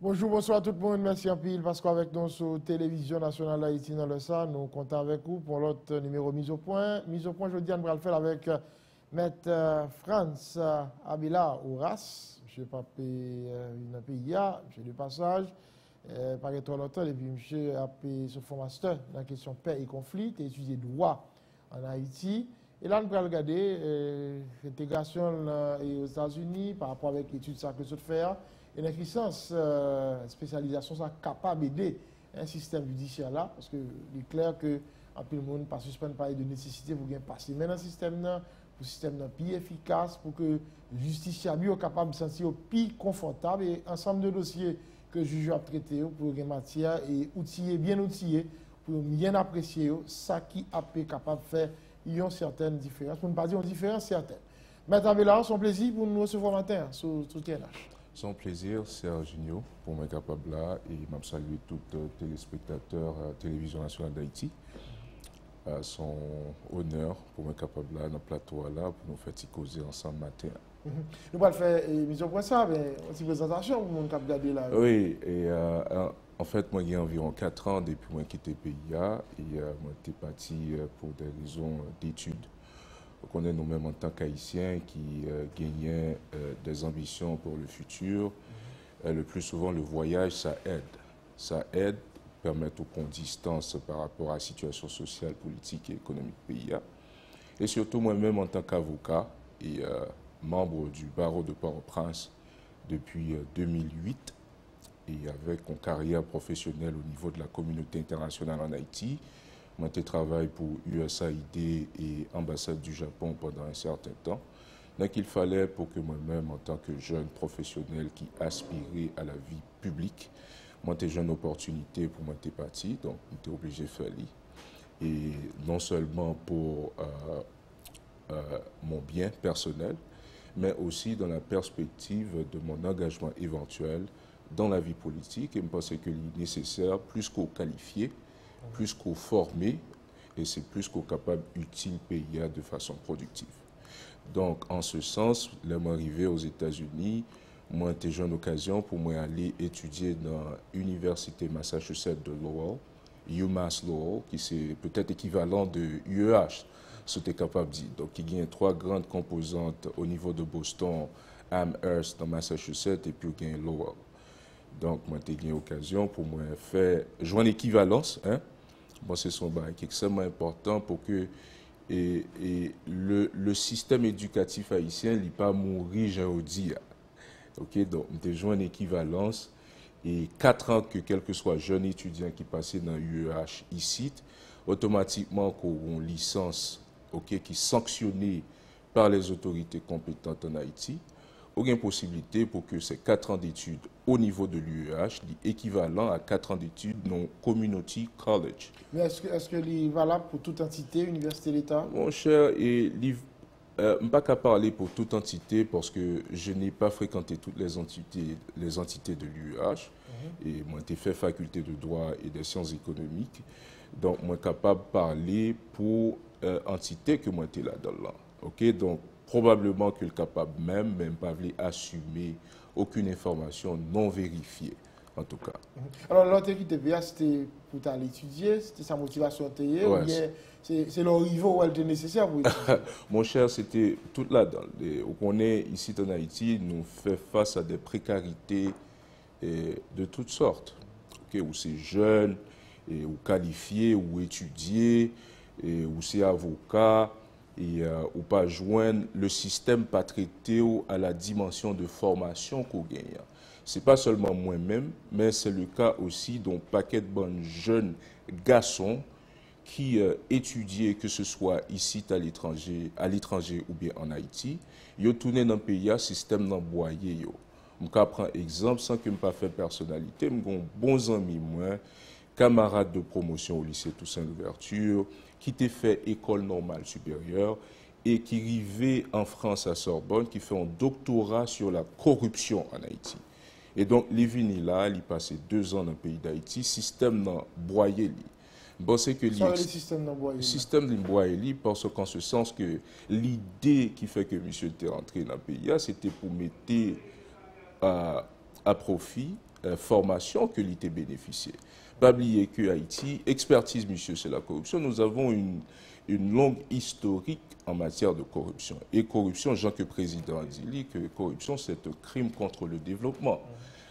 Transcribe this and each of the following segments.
Bonjour, bonsoir tout le monde. Merci en pile parce qu'avec nous sur Télévision Nationale d'Haïti dans le SA, nous comptons avec vous pour l'autre numéro mise au point. Mise au point, je dis, on va le faire avec Maître France Abila Ouras, M. Papé dans PIA, M. de passage, par trop longtemps, et puis M. Apé se fond master dans la question paix et conflit, et étudier droit en Haïti. Et là, nous allons regarder l'intégration aux États-Unis par rapport avec l'étude ça que je faire. Et dans ce sens, spécialisation ça capable d'aider un système judiciaire là, parce que il est clair que en plus le monde pas suspendre parler de nécessité pour bien passer mais dans le système là, pour le système là plus efficace, pour que justiciable soit capable de se sentir plus confortable et ensemble de dossiers que le juge a traité pour une matière et outillé bien outillé pour bien apprécier ça qui a été capable de faire y ont certaines différences, pour ne pas dire une différence certaine. Maître Abelard, c'est un plaisir pour nous recevoir matin sur TNH. C'est un plaisir, Serge Junior, pour m'être capable là et m'a salué tous les téléspectateurs à la Télévision Nationale d'Haïti. Son honneur pour m'être capable là, dans le plateau là, pour nous faire causer ensemble matin. Nous allons faire une mise au point ça, mais une petite présentation pour nous regarder là. Oui, et en fait, moi j'ai environ 4 ans depuis que j'ai quitté le PIA et moi j'étais parti pour des raisons d'études. On est nous-mêmes en tant qu'Haïtiens qui gagnent des ambitions pour le futur. Le plus souvent, le voyage, ça aide. Ça aide, permet de prendre distance par rapport à la situation sociale, politique et économique du pays. Et surtout, moi-même en tant qu'avocat et membre du barreau de Port-au-Prince depuis 2008 et avec une carrière professionnelle au niveau de la communauté internationale en Haïti. Moi, j'ai travaillé pour USAID et ambassade du Japon pendant un certain temps. Donc, il fallait pour que moi-même, en tant que jeune professionnel qui aspirait à la vie publique, moi, j'ai une opportunité pour moi, j'étais parti, donc j'étais obligé de faire ça. Et non seulement pour mon bien personnel, mais aussi dans la perspective de mon engagement éventuel dans la vie politique. Et je pense qu'il est nécessaire, plus qu'au qualifié, plus qu'au formé, et c'est plus qu'au capable utile PIA de façon productive. Donc, en ce sens, là, je suis arrivé aux États-Unis, moi, j'ai une occasion pour moi aller étudier dans l'Université Massachusetts de Lowell, UMass Lowell, qui c'est peut-être équivalent de UEH, ce que tu es capable de dire. Donc, il y a 3 grandes composantes au niveau de Boston, Amherst dans Massachusetts, et puis il y a Lowell. Donc, moi, j'ai eu l'occasion pour moi faire jouer une équivalence. Hein? Bon, c'est son bail qui est extrêmement important pour que le système éducatif haïtien n'est pas mourir, j'ai dit. Ok, donc, j'ai joué une équivalence et 4 ans que quel que soit jeune étudiant qui passait dans l'UEH ici, automatiquement qu'on a une licence qui est sanctionnée par les autorités compétentes en Haïti. Aucune possibilité pour que ces 4 ans d'études au niveau de l'UEH soient équivalents à 4 ans d'études dans Community College. Mais est-ce que c'est valable pour toute entité, université d'État? Mon cher, je ne peux pas parler pour toute entité parce que je n'ai pas fréquenté toutes les entités de l'UEH. Et moi, j'ai fait faculté de droit et des sciences économiques. Donc, moi, je suis capable de parler pour entité que moi, j'étais là-dedans. Ok, donc, probablement que le capable même pas assumer aucune information non vérifiée, en tout cas. Alors, l'autre qui TVA, c'était pour aller étudier, c'était sa motivation à tailler, ou bien c'est le niveau où elle était nécessaire pour étudier? Mon cher, c'était tout là-dedans. On est ici en Haïti, nous faisons face à des précarités de toutes sortes. Okay, où c'est jeune, ou qualifié, ou étudié, ou c'est avocat, ou pas joindre le système pas traité à la dimension de formation qu'on gagne. Ce n'est pas seulement moi-même, mais c'est le cas aussi d'un paquet de bons jeunes garçons qui étudient, que ce soit ici à l'étranger ou bien en Haïti. Ils ont tourné dans le pays, système d'emboyer. Je prends exemple sans que je ne fasse personnalité. J'ai bons amis, moi, camarades de promotion au lycée Toussaint Louverture, qui t'a fait école normale supérieure et qui arrivait en France à Sorbonne, qui fait un doctorat sur la corruption en Haïti. Et donc, les vini là, il passé 2 ans dans le pays d'Haïti, système dans boyer. Bon, c'est que le système d'emboyer, parce qu'en ce sens que l'idée qui fait que monsieur était rentré dans le pays, c'était pour mettre à profit formation que l'ité bénéficiait. Pas oublier que Haïti, expertise, monsieur, c'est la corruption. Nous avons une longue historique en matière de corruption. Et corruption, Jean que président a dit que corruption, c'est un crime contre le développement.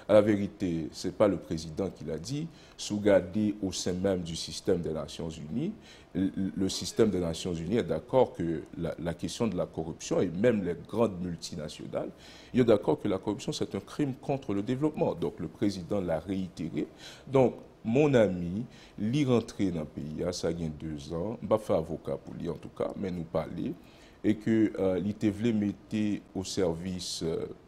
À la vérité, ce n'est pas le président qui l'a dit. Sougardé au sein même du système des Nations Unies, le système des Nations Unies est d'accord que la question de la corruption, et même les grandes multinationales, ils sont d'accord que la corruption, c'est un crime contre le développement. Donc, le président l'a réitéré. Donc, mon ami, l'y rentrer dans le pays, ça a 2 ans, je ne vais pas faire avocat pour lui en tout cas, mais nous parler, et que l'ité voulait mettre au service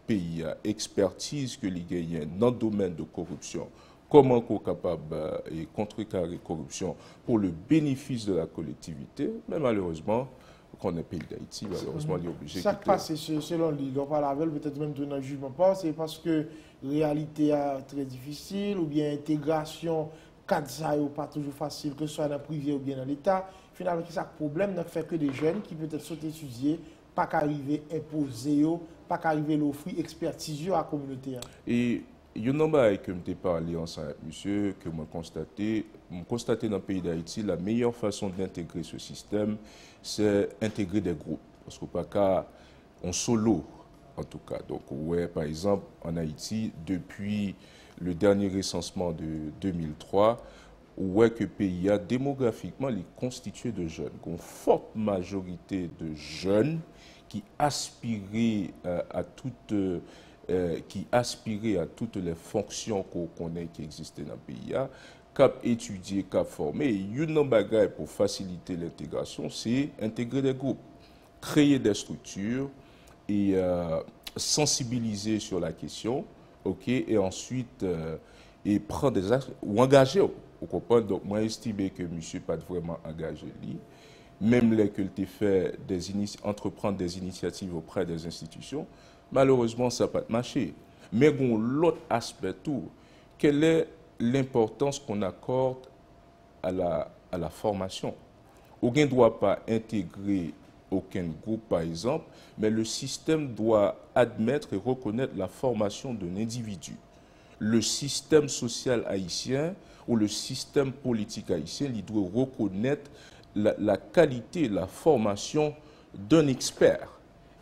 pays à expertise que les gagnent dans le domaine de corruption, comment qu'on est capable de contrecarrer la corruption pour le bénéfice de la collectivité, mais malheureusement, qu'on est pays d'Haïti, malheureusement, il est obligé de ça passe selon lui, on parle avec peut-être même dans le jugement pas, c'est parce que la réalité est très difficile, ou bien l'intégration, cadre ça n'est pas toujours facile, que ce soit dans le privé ou bien dans l'État. Finalement, c'est ça le problème, ne fait que des jeunes qui peut-être sont étudiés, pas qu'arriver imposer, pas qu'arriver l'offrir expertise à la communauté. Et il y a un nombre que je parlé ensemble avec monsieur, que je constaté dans le pays d'Haïti, la meilleure façon d'intégrer ce système, c'est intégrer des groupes. Parce qu'on pas qu'à en solo, en tout cas. Donc, ouais, par exemple, en Haïti, depuis le dernier recensement de 2003, ouais que le pays a démographiquement est constitué de jeunes, une forte majorité de jeunes qui aspiraient à toutes les fonctions qu'on connaît qui existaient dans le pays, cap étudier, cap former. Une bagaille pour faciliter l'intégration, c'est intégrer des groupes, créer des structures et sensibiliser sur la question, ok, et ensuite et prendre des actes ou engager. Vous comprenez? Donc, moi, j'estime que monsieur pas vraiment engagé lui. Même les que tu fait entreprendre des initiatives auprès des institutions, malheureusement, ça n'a pas marché. Mais bon, l'autre aspect tout, quelle est l'importance qu'on accorde à la formation? Aucun ne doit pas intégrer aucun groupe, par exemple, mais le système doit admettre et reconnaître la formation d'un individu. Le système social haïtien ou le système politique haïtien, il doit reconnaître la qualité, la formation d'un expert.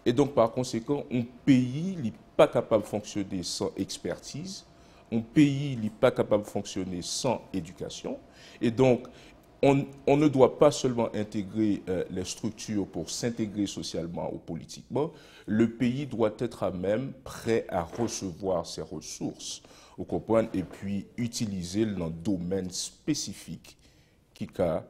Et donc, par conséquent, un pays n'est pas capable de fonctionner sans expertise, un pays n'est pas capable de fonctionner sans éducation. Et donc, on ne doit pas seulement intégrer les structures pour s'intégrer socialement ou politiquement, le pays doit être à même prêt à recevoir ses ressources, vous comprenez, et puis utiliser dans un domaine spécifique qui a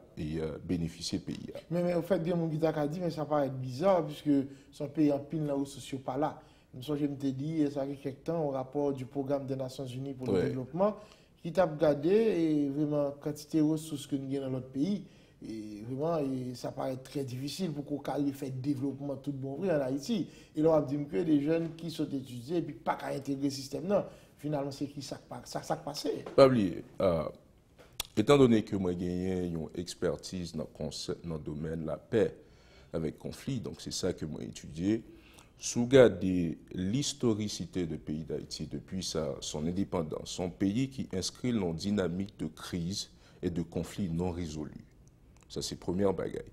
bénéficié du pays. Mais au fait, bien mon guitare a dit, mais ça paraît bizarre, puisque son pays en pile là aux sociaux pas là. Je me dit, ça fait quelque temps, au rapport du programme des Nations Unies pour le développement, qui t'a regardé et vraiment quantité de ressources que nous avons dans notre pays. Et vraiment, ça paraît très difficile pour qu'on ait fait développement tout bon vrai en Haïti. Et là, on a dit que des jeunes qui sont étudiés et puis pas qu'à intégrer le système, non. Finalement, c'est qui ça passé. Pas oublier. Étant donné que moi, j'ai une expertise dans le domaine de la paix avec conflit, donc c'est ça que moi j'ai étudié. Sous garder l'historicité du pays d'Haïti depuis son indépendance, son pays qui inscrit dans une dynamique de crise et de conflits non résolus. Ça, c'est la première bagaille.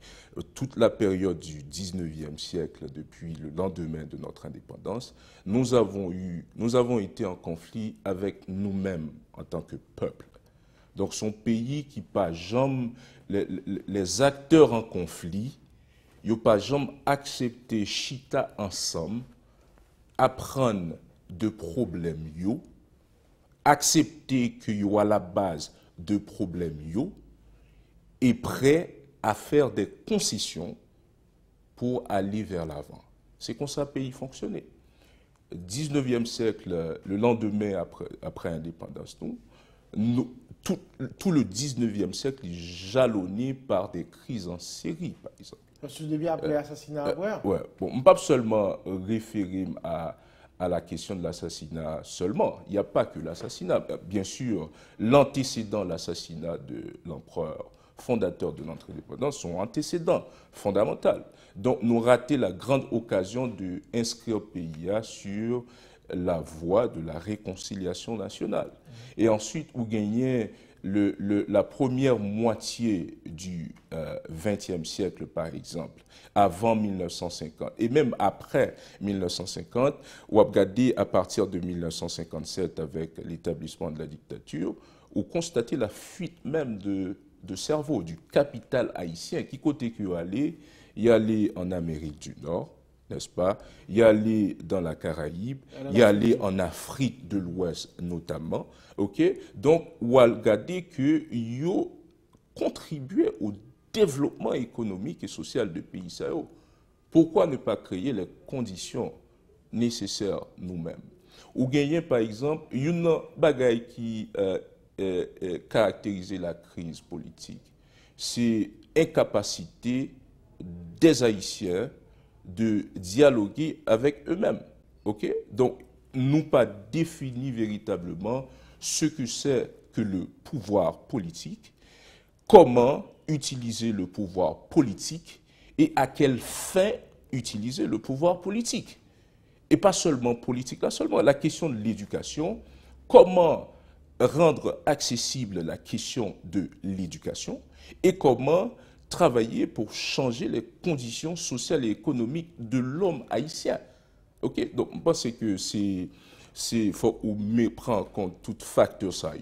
Toute la période du 19e siècle, depuis le lendemain de notre indépendance, nous avons été en conflit avec nous-mêmes en tant que peuple. Donc, son pays qui pas jamais, les acteurs en conflit, ils n'ont pas jamais accepté chita ensemble, apprendre de problèmes yo, accepter qu'il y a à la base de problèmes yo, et prêt à faire des concessions pour aller vers l'avant. C'est comme ça que le pays fonctionnait. 19e siècle, le lendemain après l'indépendance, tout le 19e siècle est jalonné par des crises en série, par exemple. Parce que depuis après l'assassinat, ouais. Bon, on ne peut pas seulement référer à la question de l'assassinat seulement. Il n'y a pas que l'assassinat. Bien sûr, l'antécédent de l'assassinat de l'empereur fondateur de notre indépendance, son antécédent fondamental. Donc, nous ratons la grande occasion d'inscrire le pays sur la voie de la réconciliation nationale. Et ensuite, vous gagnez la première moitié du XXe siècle, par exemple, avant 1950, et même après 1950, ou regardez à partir de 1957 avec l'établissement de la dictature, ou constatez la fuite même de cerveau, du capital haïtien, qui côté qu'il y allait en Amérique du Nord, n'est-ce pas? Y aller dans la Caraïbe, y aller en Afrique de l'Ouest notamment, ok? Donc, ou regarder que yo contribuer au développement économique et social du pays. Pourquoi ne pas créer les conditions nécessaires nous-mêmes? Ou gagner par exemple une bagaille qui caractérisait la crise politique, c'est incapacité des Haïtiens de dialoguer avec eux-mêmes. Ok? Donc, nous pas défini véritablement ce que c'est que le pouvoir politique, comment utiliser le pouvoir politique et à quelle fin utiliser le pouvoir politique. Et pas seulement politique, là seulement la question de l'éducation, comment rendre accessible la question de l'éducation et comment travailler pour changer les conditions sociales et économiques de l'homme haïtien. Ok, donc je pense que c'est faut prendre en compte tout facteur ça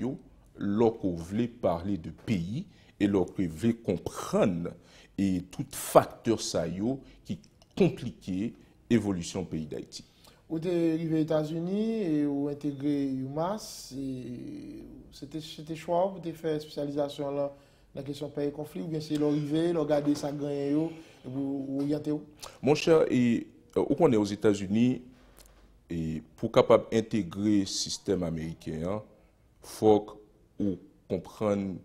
lorsqu'on veut parler de pays et lorsqu'on veut comprendre et tout facteur ça qui compliqué l'évolution du pays d'Haïti. Vous êtes arrivé aux États-Unis et vous intégré UMass. C'était choix, vous avez fait spécialisation là dans la question pays conflit ou bien c'est l'arrivée, regarder ça gagner et vous orientez où? Mon cher, et on est aux États-Unis et pour capable intégrer le système américain, il faut qu'on comprenne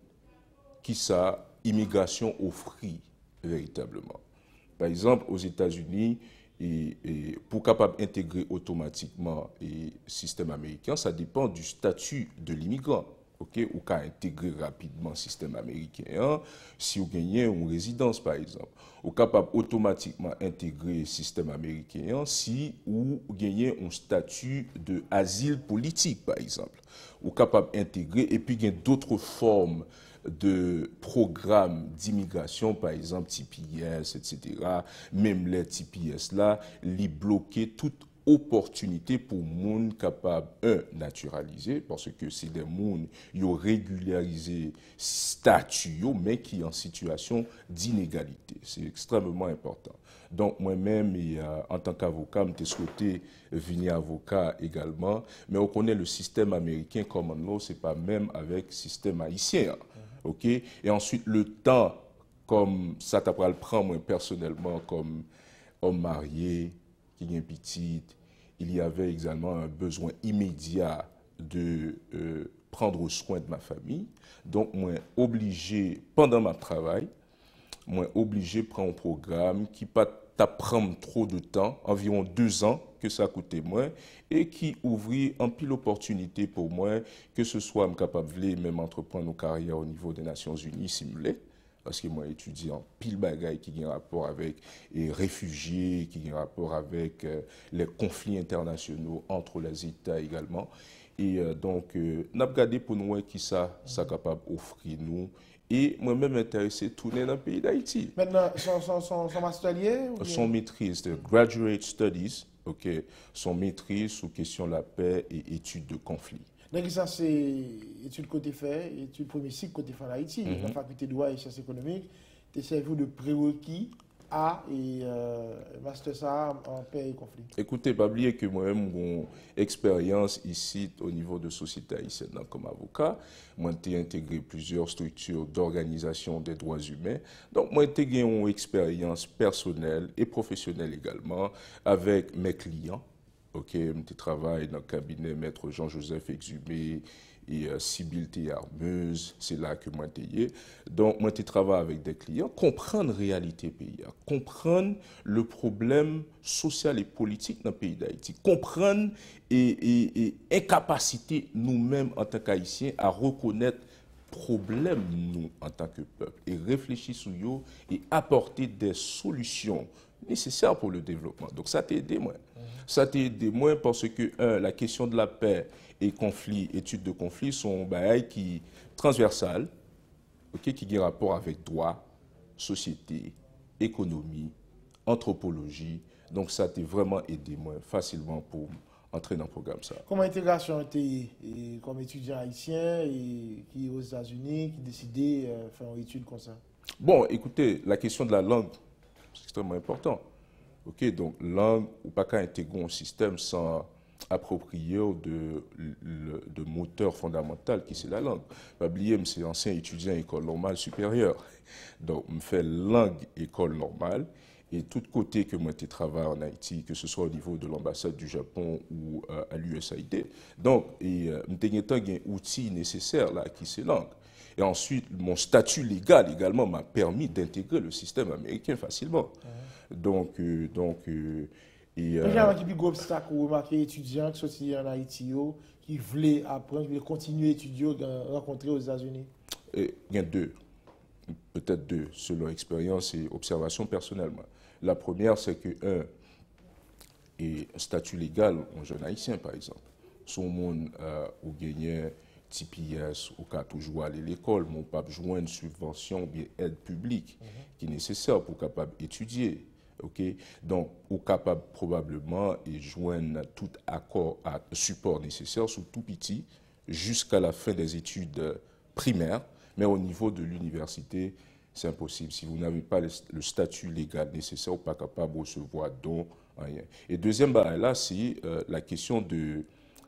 qui ça immigration offrit véritablement. Par exemple, aux États-Unis, et pour capable intégrer automatiquement le système américain, ça dépend du statut de l'immigrant. Okay? Ou qu'à intégrer rapidement le système américain, si vous gagnez une résidence par exemple. Ou capable automatiquement intégrer le système américain si vous gagnez un statut de asile politique par exemple. Ou capable intégrer et puis il y a d'autres formes de programmes d'immigration, par exemple TPS, etc. Même les TPS là, les bloquer toute opportunité pour monde capable naturaliser parce que c'est des gens qui ont régularisé statut mais qui en situation d'inégalité. C'est extrêmement important. Donc moi-même en tant qu'avocat, je souhaité venir avocat également, mais on connaît le système américain common law, c'est pas même avec le système haïtien. OK? Et ensuite le temps comme ça t'apprend le prendre moi personnellement comme homme marié qui a une petite, il y avait également un besoin immédiat de prendre soin de ma famille. Donc, moi, obligé, pendant mon travail, moi, obligé de prendre un programme qui pas t'apprendre trop de temps, environ 2 ans que ça coûtait moins, et qui ouvrit un pile d'opportunités pour moi, que ce soit capable de même entreprendre nos carrières au niveau des Nations Unies simulées, parce que moi étudie en pile bagaille qui a un rapport avec les réfugiés, qui a un rapport avec les conflits internationaux entre les États également. Et donc, nous avons regardé pour nous qui ça capable d'offrir nous. Et moi-même intéressé de tourner dans le pays d'Haïti. Maintenant, son master son maîtrise de Graduate Studies, ok, son maîtrise sous question de la paix et études de conflit. Donc, ça, c'est études côté fait, études premier cycle côté fait en Haïti. La faculté de droit et sciences économiques, tu servi de prérequis à et master ça en paix et conflit. Écoutez, pas oublier que moi-même, mon expérience ici au niveau de société haïtienne comme avocat, moi j'ai intégré plusieurs structures d'organisation des droits humains. Donc, moi j'ai une expérience personnelle et professionnelle également avec mes clients. Ok, je travaille dans le cabinet Maître Jean-Joseph Exhumé et Sibylle Théarmeuse, c'est là que moi je Donc, moi je travaille avec des clients, comprendre la réalité pays, comprendre le problème social et politique dans le pays d'Haïti, comprendre et incapacité nous-mêmes en tant qu'Haïtiens à reconnaître problème nous en tant que peuple et réfléchir sur eux et apporter des solutions nécessaires pour le développement. Donc ça t'a aidé moi. Ça t'a aidé moins parce que, la question de la paix et conflit, études de conflit sont bagailles qui transversales, ok, qui ont rapport avec droit, société, économie, anthropologie. Donc ça t'a vraiment aidé moi facilement pour entrer dans le programme ça. Comment intégration était comme étudiant haïtien et qui est aux États-Unis, qui décidait de faire une étude comme ça? Bon, écoutez, la question de la langue, c'est extrêmement important. Ok, donc langue, ou pas qu'à intégrer un système sans approprier de moteur fondamental qui c'est la langue. Pas oublier, c'est ancien étudiant école normale supérieure. Donc, je fais langue école normale. Et tout côté que moi, je travaille en Haïti, que ce soit au niveau de l'ambassade du Japon ou à l'USAID. Donc, je un outil nécessaire là, qui c'est langue. Et ensuite, mon statut légal également m'a permis d'intégrer le système américain facilement. Donc, Il y a un gros obstacle pour remarquer étudiants qui sont en Haïti, qui voulaient apprendre, qui voulaient continuer à étudier, rencontrer aux États-Unis. Il y a deux, peut-être deux, selon expérience et observation personnellement. La première, c'est que, et statut légal, un jeune haïtien par exemple, son monde ou gagné TPS, ou qu'à toujours aller à l'école, mon pas besoin une subvention ou bien aide publique qui est nécessaire pour capable étudier. Okay? Donc, ou capable probablement et joindre tout accord à support nécessaire sous tout petit jusqu'à la fin des études primaires, mais au niveau de l'université, c'est impossible. Si vous n'avez pas le statut légal nécessaire, vous n'êtes pas capable de recevoir don, rien. Et deuxième barrière là, c'est la question de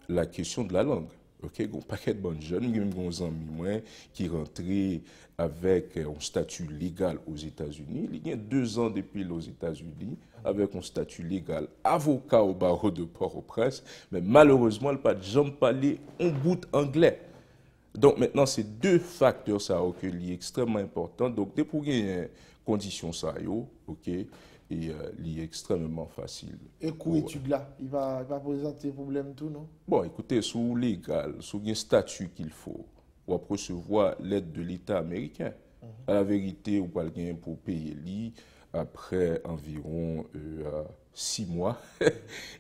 la langue. Ok, un paquet de bonnes jeunes, des amis qui rentraient avec un statut légal aux États-Unis. Il y a 2 ans depuis aux États-Unis, avec un statut légal avocat au barreau de Port-au-Prince, mais malheureusement, il n'a pas jamais parlé un bout anglais. Donc maintenant, c'est 2 facteurs ça qui sont extrêmement importants. Donc, dès pour une condition ça, ok, et il est extrêmement facile. Et coût étude là, il va présenter problème tout, non? Bon, écoutez, sous légal, sous un statut qu'il faut, on va recevoir l'aide de l'État américain. À la vérité, on va gagner pour payer lui après environ 6 mois.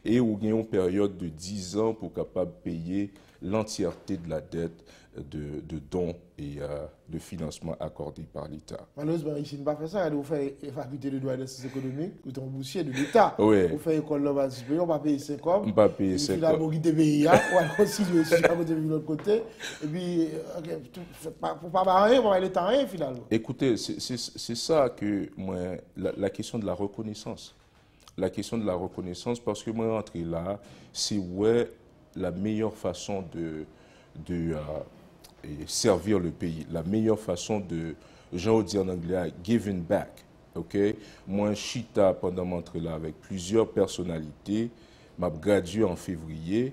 Et on a une période de 10 ans pour capable payer l'entièreté de la dette de dons et de financement accordés par l'État. Malheureusement, ici, on ne pas faire ça. Vous faites faculté de droit et de sciences économiques, vous êtes un boursier de l'État. Oui. Vous faites école normale supérieure, on va payer 5 ans. On va payer 5 ans. Finalement, vous pays, on va continuer à côté de l'autre côté. Et puis, pour ne pas barrer, on va aller temps rien finalement. Écoutez, c'est ça que moi, la question de la reconnaissance. La question de la reconnaissance, parce que moi, rentrer là, c'est ouais, la meilleure façon de servir le pays, la meilleure façon de, j'en dis en anglais, giving back. Ok, moi, chita pendant mon entrée là avec plusieurs personnalités, m'a gradué en février,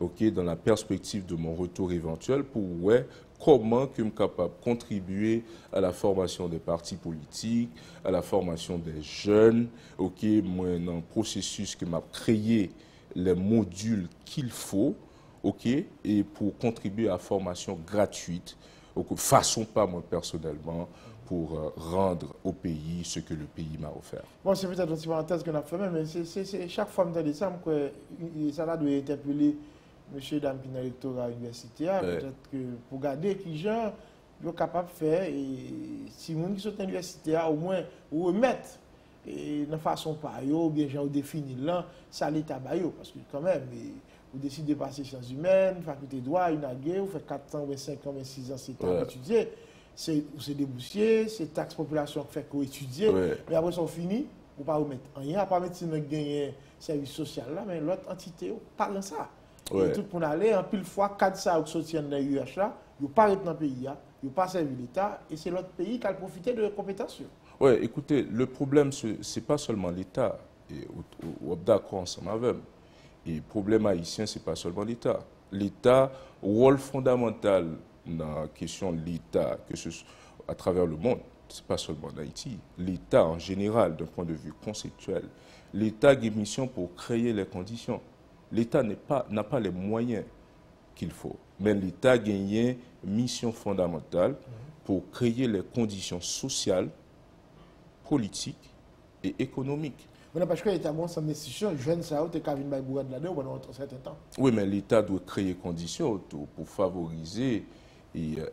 ok, dans la perspective de mon retour éventuel pour ouais, comment que je suis capable de contribuer à la formation des partis politiques, à la formation des jeunes, ok, moi, dans un processus que m'a créé les modules qu'il faut, ok, et pour contribuer à la formation gratuite, okay, façon pas moi personnellement, pour rendre au pays ce que le pays m'a offert. Bon, c'est peut-être une petite parenthèse qu'on a fait, mais c'est chaque fois que je dis ça, ça doit interpeller monsieur et dame qui sont dans l'électorat universitaire, peut-être que pour garder qui gens sont capables de faire, et si les gens qui sont dans l'université, au moins, ou remettre de façon par eux, ou bien gens définir là, ça l'État baillot, parce que quand même, vous décidez de passer sciences humaines, faculté de droit, une vous faites 4 ans, 5 ans, 6 ans, 7 ans étudier. C'est des boursiers, c'est taxe population qui fait qu'on étudie, mais après ça fini, vous ne pouvez pas remettre rien, à part mettre si vous avez un service social là, mais l'autre entité, parle de ça. Et tout pour aller, en pile fois, 4 ça qui sortent dans l'UH là, ils ne pas dans le pays, ils ne pas servir l'État, et c'est l'autre pays qui a profité de leurs compétences. Oui, écoutez, le problème, ce n'est pas seulement l'État, et on est d'accord ensemble avec. Et le problème haïtien, ce n'est pas seulement l'État. L'État, rôle fondamental dans la question de l'État, que ce soit à travers le monde, ce n'est pas seulement en Haïti. L'État en général, d'un point de vue conceptuel, l'État a une mission pour créer les conditions. L'État n'a pas les moyens qu'il faut, mais l'État a une mission fondamentale pour créer les conditions sociales, politiques et économiques. Mais parce qu'il y a un ensemble d'institutions, jeunes, ça a été Kavin Baïboura de là-dedans pendant un certain temps. Oui, mais l'État doit créer conditions pour favoriser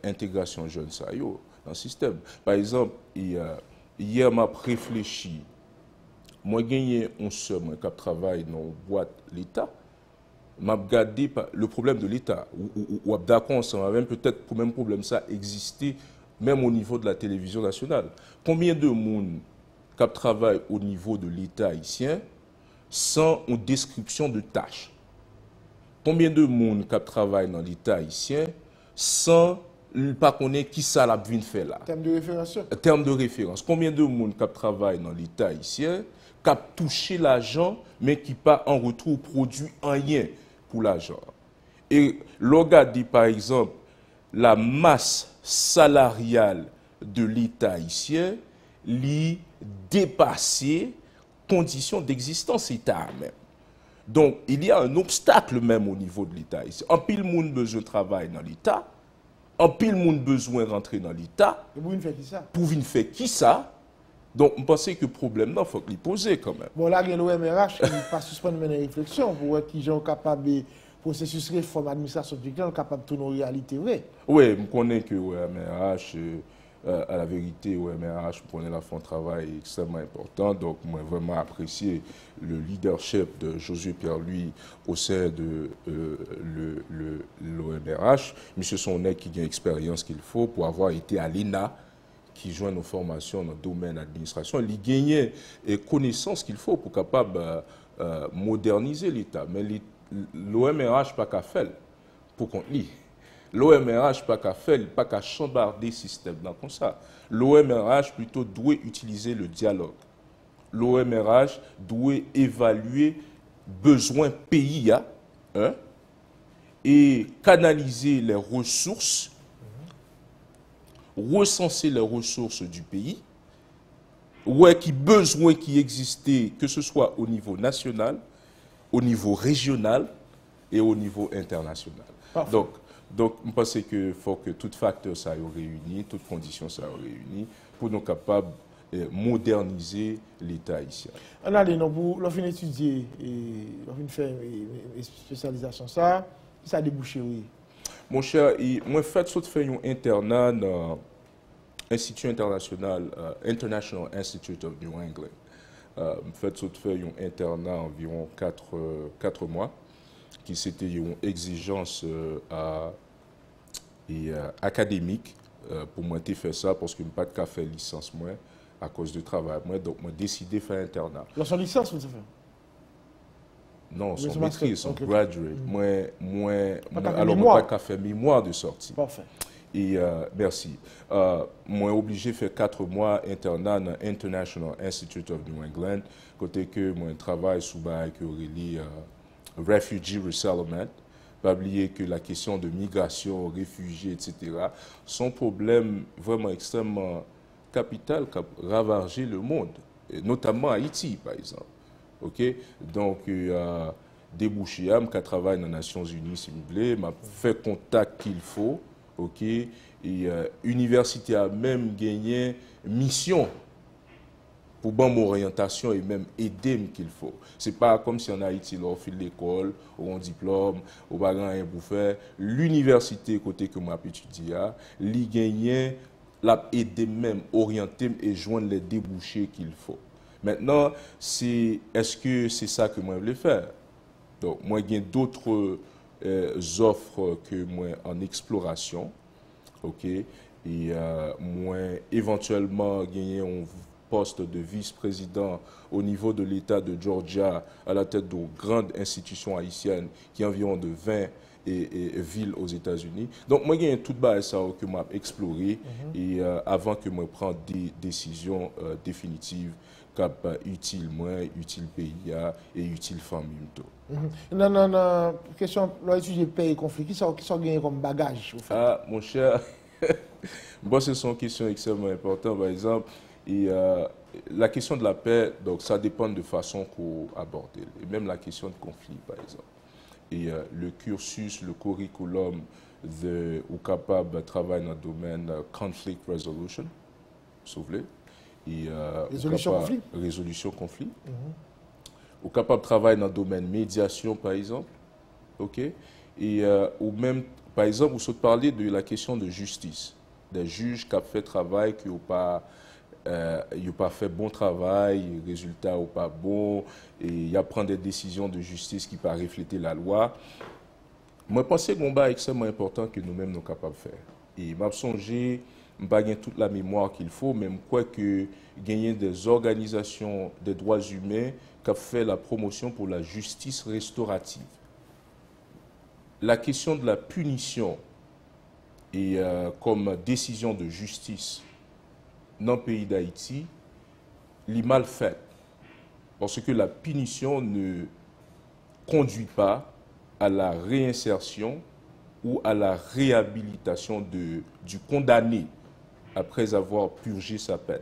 l'intégration jeune ça yo dans le système. Par exemple, hier, m'a réfléchi. Moi, j'ai gagné un seul qui travaille dans une boîte l'État. M'a regardé le problème de l'État. Ou d'accord, même peut-être pour même problème ça existait même au niveau de la télévision nationale. Combien de monde qui travaille au niveau de l'État haïtien sans une description de tâches? Combien de monde qui travaille dans l'État haïtien sans pas connaître qui ça l'a bien fait là? Terme de référence. Terme de référence. Combien de monde qui travaille dans l'État haïtien qui a touché l'argent mais qui pas en retour produit rien pour l'argent? Et l'on dit par exemple la masse salariale de l'État haïtien lui dépasser conditions d'existence État même. Donc, il y a un obstacle même au niveau de l'État. En pile, monde besoin de travail dans l'État. En pile, monde besoin de rentrer dans l'État. Et pour une faire qui ça? Pour une faire qui ça? Donc, je pense que le problème, il faut qu'il poser quand même. Bon, là, il y a l'OMRH qui pas suspendre une réflexion pour être qui sont capables de processus réforme administration publique, capable de tourner en réalité. Oui, je connais que l'OMRH, à la vérité, OMRH prenait la fond de travail extrêmement important. Donc, moi, vraiment apprécié le leadership de Josué Pierre-Louis au sein de l'OMRH. Monsieur Sonnet qui a l'expérience qu'il faut pour avoir été à l'ENA, qui joint nos formations dans le domaine de l'administration. Il gagnait les connaissances qu'il faut pour capable moderniser l'État. Mais l'OMRH pas qu'à faire pour qu'on lit. L'OMRH pas qu'à faire, pas qu'à chambarder le système comme ça. L'OMRH plutôt doit utiliser le dialogue. L'OMRH doit évaluer besoins pays et canaliser les ressources, recenser les ressources du pays, qui besoins qui existaient, que ce soit au niveau national, au niveau régional et au niveau international. Parfait. Donc, je pense qu'il faut que tout facteur soit réuni, toutes conditions soient réunies pour nous capables de moderniser l'État haïtien. On a les noms l'on fin étudier et l'on fin faire une spécialisation ça a débouché oui. Mon cher, moi fait un internat dans l'Institut international International Institute of New England. Fait un internat environ 4 mois qui c'était une exigence académique pour moi de faire ça parce que je n'ai pas de faire licence moi à cause du travail moi donc moi décidé de faire internat. Son licence vous avez fait? Non, son maîtrise, son graduate. Moi alors moi pas qu'à faire mémoire de sortie. Parfait. Et merci. Moi obligé de faire 4 mois internat dans International Institute of New England côté que moi travaille sous bail que Aurélie Refugee Resettlement. Pas oublier que la question de migration, réfugiés, etc., sont problème vraiment extrêmement capital qui a ravagé le monde, et notamment Haïti, par exemple. OK? Donc, débouché, qui travaille dans les Nations Unies, s'il vous plaît, m'a fait contact qu'il faut. OK? Et l'université a même gagné mission pour bonne orientation et même aider qu'il faut. Ce n'est pas comme si en Haïti, on fait l'école, ou un diplôme, ou pas rien pour faire. L'université, côté que moi étudié, li gagné, l'a aidé même, orienter et joindre les débouchés qu'il faut. Maintenant, est-ce que c'est ça que moi je voulais faire? Donc, moi, il y a d'autres offres que moi en exploration. OK? Et moi, éventuellement, gagner un poste de vice-président au niveau de l'État de Georgia à la tête de grandes institutions haïtiennes qui ont environ de 20 villes aux États-Unis. Donc, moi, j'ai tout bas ça que moi exploré et avant que moi prenne des décisions définitives cap utile moi, utile pays et utile famille. Non, question, l'étude pays conflit, qui sont gagnés comme bagage au fait? Ah, mon cher, bon, ce sont des questions extrêmement importantes, par exemple. Et la question de la paix, donc ça dépend de façon qu'on aborde. Et même la question de conflit, par exemple. Et le cursus, le curriculum ou capable de travailler dans le domaine conflict resolution, s'il vous plaît. Et, résolution conflit. Ou capable de travailler dans le domaine médiation, par exemple. OK? Et, ou même, par exemple, vous sautez parler de la question de justice. Des juges qui ont fait travail, qui n'ont pas fait bon travail, les résultats n'ont pas bon, et il y a prendre des décisions de justice qui ne pas refléter la loi. Moi, je pense que c'est extrêmement important que nous-mêmes nous sommes capables de faire. Et je songé, je n'ai pas toute la mémoire qu'il faut, même quoi que gagner des organisations des droits humains qui ont fait la promotion pour la justice restaurative. La question de la punition et comme décision de justice dans le pays d'Haïti, est mal faite. Parce que la punition ne conduit pas à la réinsertion ou à la réhabilitation du condamné après avoir purgé sa peine.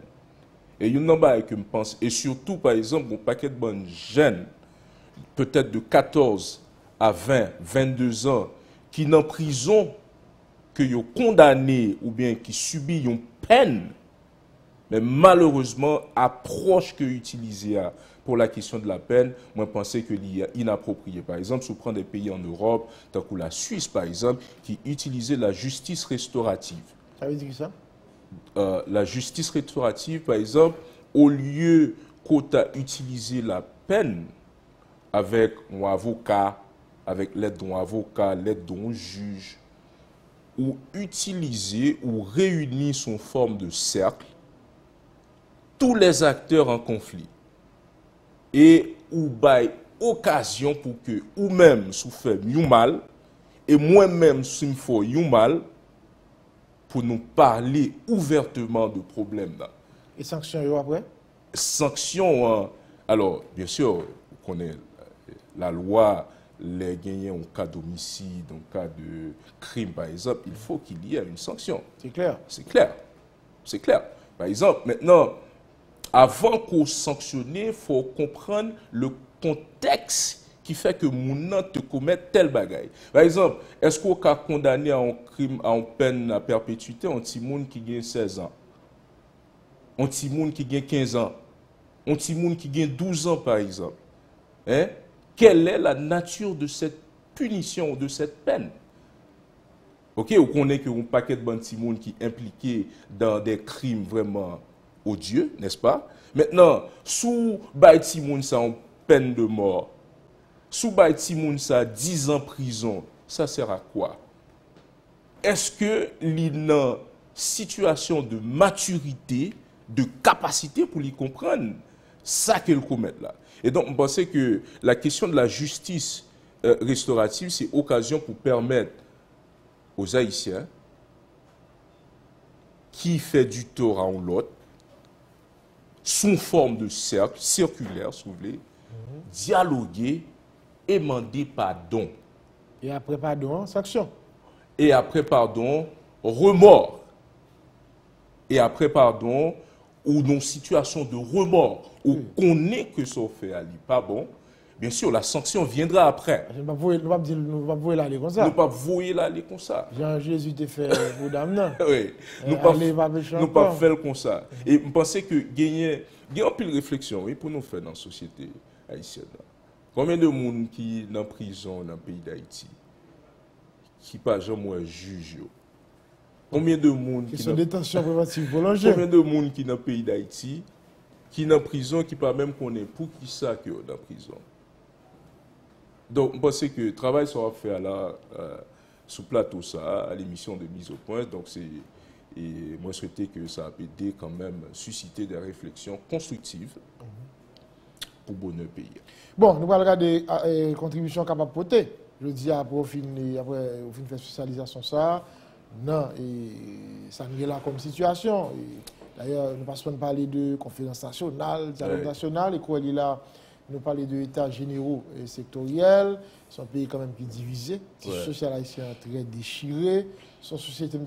Et il y a un nombre que je pense, et surtout par exemple, un paquet de bonnes jeunes, peut-être de 14 à 20, 22 ans, qui sont en prison, qui sont condamnés ou bien qui subissent une peine, mais malheureusement, approche que utilisée pour la question de la peine, moi, je pense que c'est inapproprié. Par exemple, si vous prenez des pays en Europe, tant que la Suisse, par exemple, qui utilisait la justice restaurative. Ça veut dire ça? La justice restaurative, par exemple, au lieu qu'on a utilisé la peine avec un avocat, avec l'aide d'un avocat, l'aide d'un juge, ou utiliser ou réunir sous forme de cercle tous les acteurs en conflit et ou bail occasion pour que ou même sous fait you mal et moi-même sous me fait you mal pour nous parler ouvertement de problèmes là. Et sanctions après? Sanctions, alors bien sûr, on connaît la loi, les gagnants en cas d'homicide, en cas de crime par exemple, il faut qu'il y ait une sanction. C'est clair. C'est clair. C'est clair. Par exemple, maintenant, avant qu'on sanctionne, il faut comprendre le contexte qui fait que mon te commettre tel bagaille. Par exemple, est-ce qu'on a condamné à un crime, à une peine à perpétuité un petit monde qui gagne 16 ans, un petit monde qui gagne 15 ans, un petit monde qui gagne 12 ans par exemple? Hein? Quelle est la nature de cette punition ou de cette peine? Ok, on connaît qu'un paquet de petits monde qui est impliqué dans des crimes vraiment odieux, n'est-ce pas? Maintenant, sous Baïti Moun ça en peine de mort, sous Baïti Moun ça 10 ans prison, ça sert à quoi? Est-ce que l'une situation de maturité, de capacité pour les comprendre ça qu'elle commet là? Et donc, on pensait que la question de la justice restaurative, c'est occasion pour permettre aux Haïtiens qui fait du tort à l'autre, sous forme de cercle, circulaire, si vous voulez, dialoguer et demander pardon. Et après pardon, sanction. Et après pardon, remords. Et après pardon, ou dans une situation de remords, où on est que ça fait aller pas bon, bien sûr, la sanction viendra après. Nous ne pouvons pas vouer l'aller comme ça. Nous ne pouvons pas vouer l'aller comme ça. Jean-Jésus te fait pour dame. Oui, nous ne pouvons pas faire comme ça. Et je pense que gagner un peu de réflexion oui, pour nous faire dans la société haïtienne. Combien de monde qui sont en prison dans le pays d'Haïti, qui pas jamais juge? Combien de monde qui sont en détention préventive prolongée? Combien de monde qui dans le pays d'Haïti, qui sont en prison, qui pas même connaît pour qui ça qui est dans la prison? Donc, je pense que le travail sera fait là, sous plateau ça, à l'émission de mise au point. Donc, et moi, je souhaitais que ça a aidé quand même susciter des réflexions constructives pour bonheur pays. Bon, nous allons regarder les contributions capables de porter. Je dis après, au fin de faire spécialisation ça, non, et ça nous est là comme situation. D'ailleurs, nous passons de parler de conférence nationale, dialogue national, et quoi il est là. Nous parlons de états généraux et sectoriels. C'est un pays quand même qui est divisé. C'est social haïtien très déchiré. Son société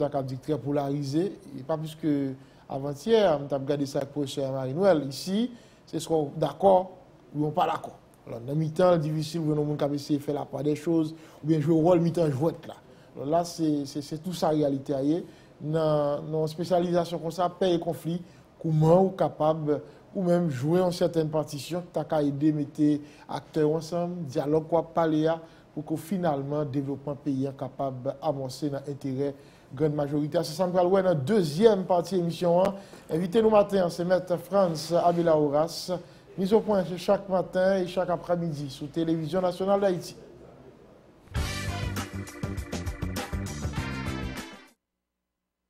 très polarisée. Et pas plus que avant-hier, nous avons regardé ça avec le professeur Marie-Noël. Ici, c'est ce qu'on est d'accord ou on n'est pas d'accord. Alors, dans le mi-temps, c'est difficile pour nous de faire la part des choses ou bien jouer le rôle mi-temps jouet là. Alors là, c'est tout ça la réalité. Dans une spécialisation comme ça, paix et conflit, comment ou capable ou même jouer en certaines partitions, tu as aider mettre acteurs ensemble, dialogue quoi parler pour que finalement le développement pays est capable d'avancer dans l'intérêt de la grande majorité. C'est ça que nous allons dans la deuxième partie de l'émission. Invité nous matin, c'est Maître France Abila Horace, mise au point chaque matin et chaque après-midi sur Télévision nationale d'Haïti.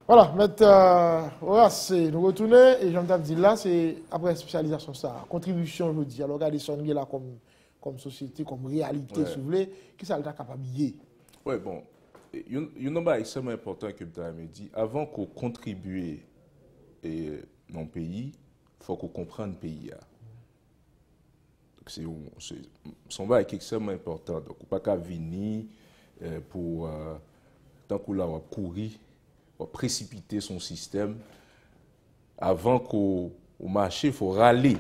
Voilà, Maître Horace, nous retournons et j'aime dire là, c'est après spécialisation ça, contribution, je dis. Alors, regardez ça là comme société, comme réalité, si vous voulez, qui ça est capable de lier. Oui, bon, il y a un extrêmement important que tu as dit. Avant qu'on contribue dans le pays, il faut qu'on comprenne le pays. C'est un bail extrêmement important. Donc, on ne peut pas venir pour, tant qu'on a courir, précipiter son système. Avant qu'au marché, il faut râler.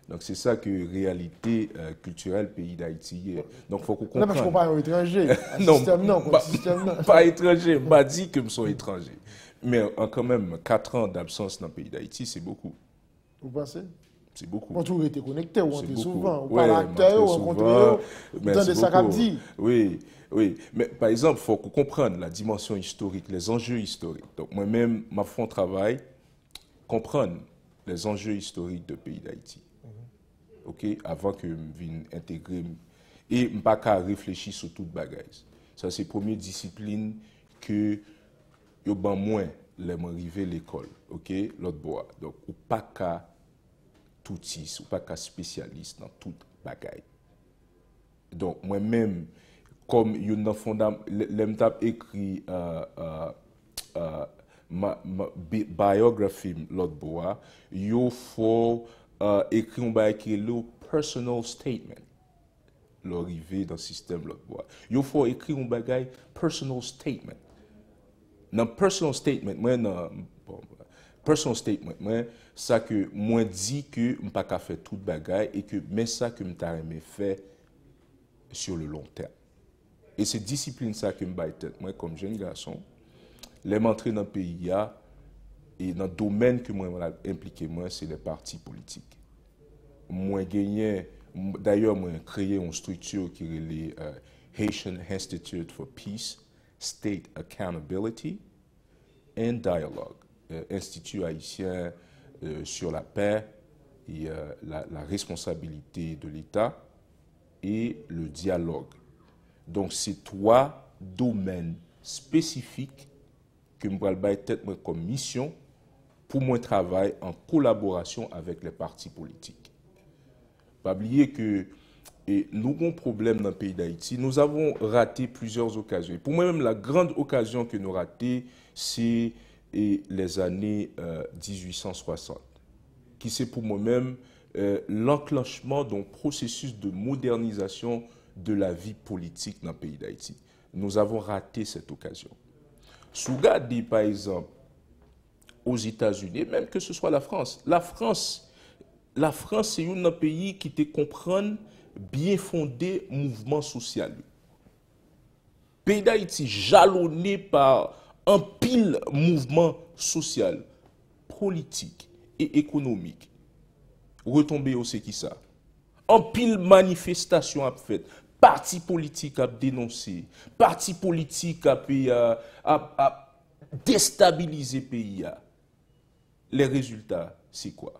Donc, c'est ça que réalité culturelle pays d'Haïti est. Donc, il faut qu'on comprenne. Non, mais je ne pas étranger. Non, système, non, système, non. Pas étranger. Je ne pas dit que je suis étranger. Mais quand même, 4 ans d'absence dans le pays d'Haïti, c'est beaucoup. Vous pensez? C'est beaucoup. On toujours été connecté, on rentre souvent. On ouais, parle acteur, on rencontre, on donne des sacs à dire. Oui, oui. Mais par exemple, il faut qu'on comprenne la dimension historique, les enjeux historiques. Donc moi-même, ma fond travail, comprendre les enjeux historiques du pays d'Haïti. OK? Avant que je vienne intégrer. Et je ne pas qu'à réfléchir sur toute bagaille. Ça, c'est la première discipline que je ban moins les arriver à l'école. OK? L'autre bois. Donc, ou pas qu'à outils, ou pas qu'un spécialiste dans toute bagaille. Donc, moi-même, comme il y a un écrit ma biographie, l'autre bois, il faut écrire un bail qui est le personal statement. L'arrivée dans le système, l'autre bois. Il faut écrire un bagaille personal statement. Dans le personal statement, moi, personal statement, moi, ça que moi dit que je ne pas faire toute bagaille et que mais ça que je t'ai fait sur le long terme. Et c'est discipline ça que je me tête moi comme jeune garçon, les m'entrer dans le pays et dans le domaine que moi impliqué moi c'est les partis politiques. Moi gagné d'ailleurs moi créé une structure qui est le Haitian Institute for Peace, State Accountability and Dialogue. Institut haïtien sur la paix et la responsabilité de l'État et le dialogue. Donc, c'est 3 domaines spécifiques que je vais comme mission pour mon travail en collaboration avec les partis politiques. Pas oublier que nous avons un problème dans le pays d'Haïti. Nous avons raté plusieurs occasions. Pour moi-même, la grande occasion que nous ratons, c'est les années 1860, qui c'est pour moi-même l'enclenchement d'un processus de modernisation de la vie politique dans le pays d'Haïti. Nous avons raté cette occasion. Si vous regardez par exemple aux États-Unis, même que ce soit la France, c'est un pays qui te comprend bien fondé mouvement social. Le pays d'Haïti jalonné par un pile mouvement social, politique et économique. Retombé au c'est qui ça? Un pile manifestation a fait, parti politique a dénoncé, parti politique a déstabilisé le pays. Les résultats, c'est quoi?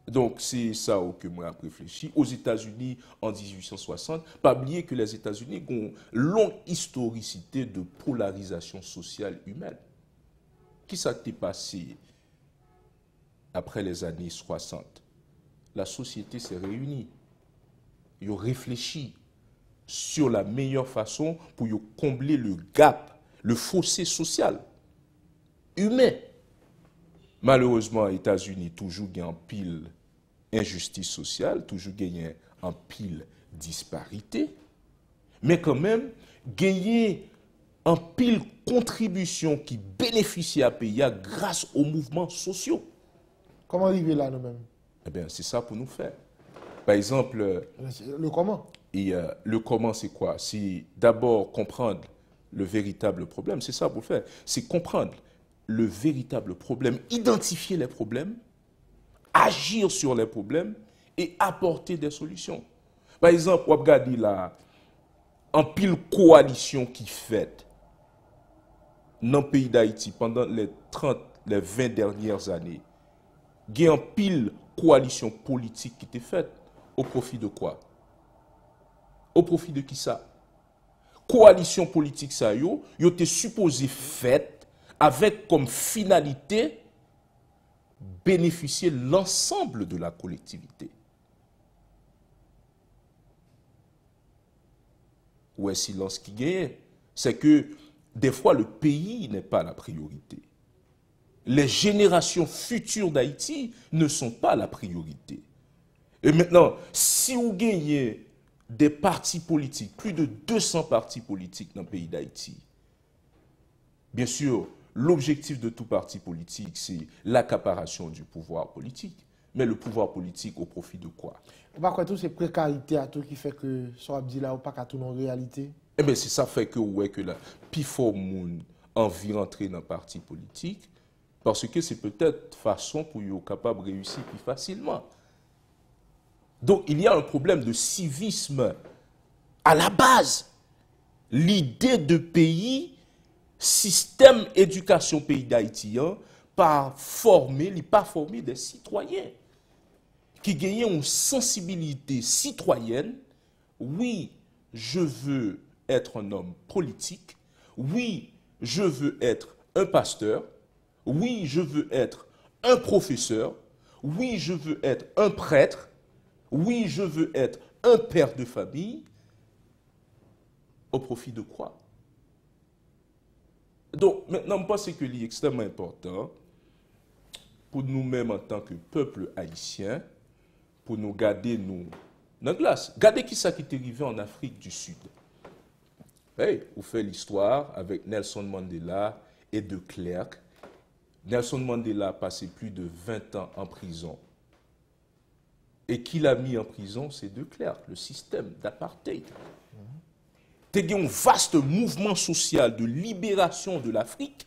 Donc, c'est ça que moi j'ai réfléchi. Aux États-Unis, en 1860, pas oublier que les États-Unis ont une longue historicité de polarisation sociale humaine. Qui s'est passé après les années 60? La société s'est réunie. Ils ont réfléchi sur la meilleure façon pour combler le gap, le fossé social, humain. Malheureusement, les États-Unis toujours gagnent pile injustice sociale, toujours gagnent en pile disparité, mais quand même gagner en pile contribution qui bénéficie à pays grâce aux mouvements sociaux. Comment arriver là nous-mêmes? Eh bien, c'est ça pour nous faire. Par exemple, le comment? Et le comment, c'est quoi? C'est d'abord comprendre le véritable problème. C'est ça pour faire. C'est comprendre le véritable problème, identifier les problèmes agir sur les problèmes et apporter des solutions. Par exemple, on regarde là, en pile coalition qui fait dans le pays d'Haïti pendant les 30, les 20 dernières années, il y a un pile coalition politique qui était faite au profit de quoi? Au profit de qui ça? Coalition politique ça yo était supposé faite avec comme finalité bénéficier l'ensemble de la collectivité. Ou est silence qui gagne, c'est que des fois le pays n'est pas la priorité. Les générations futures d'Haïti ne sont pas la priorité. Et maintenant, si vous gagnez des partis politiques, plus de 200 partis politiques dans le pays d'Haïti, bien sûr, l'objectif de tout parti politique, c'est l'accaparation du pouvoir politique. Mais le pouvoir politique au profit de quoi? Par contre, c'est précarité à tout qui fait que ça dit là ou pas qu'à tout en réalité. Eh bien, c'est ça fait que ouais que là, puis faut moun envie rentrer dans le parti politique parce que c'est peut-être façon pour être capable de réussir plus facilement. Donc, il y a un problème de civisme à la base. L'idée de pays, système éducation pays d'Haïti, pas former des citoyens qui gagnent une sensibilité citoyenne. Oui, je veux être un homme politique. Oui, je veux être un pasteur. Oui, je veux être un professeur. Oui, je veux être un prêtre. Oui, je veux être un père de famille. Au profit de quoi? Donc, maintenant, je pense que c'est extrêmement important pour nous-mêmes en tant que peuple haïtien, pour nous garder nous dans la glace. Regardez qui ça qui est arrivé en Afrique du Sud. Hey, vous faites l'histoire avec Nelson Mandela et de Klerk. Nelson Mandela a passé plus de 20 ans en prison. Et qui l'a mis en prison, c'est de Klerk, le système d'apartheid. Il y a un vaste mouvement social de libération de l'Afrique,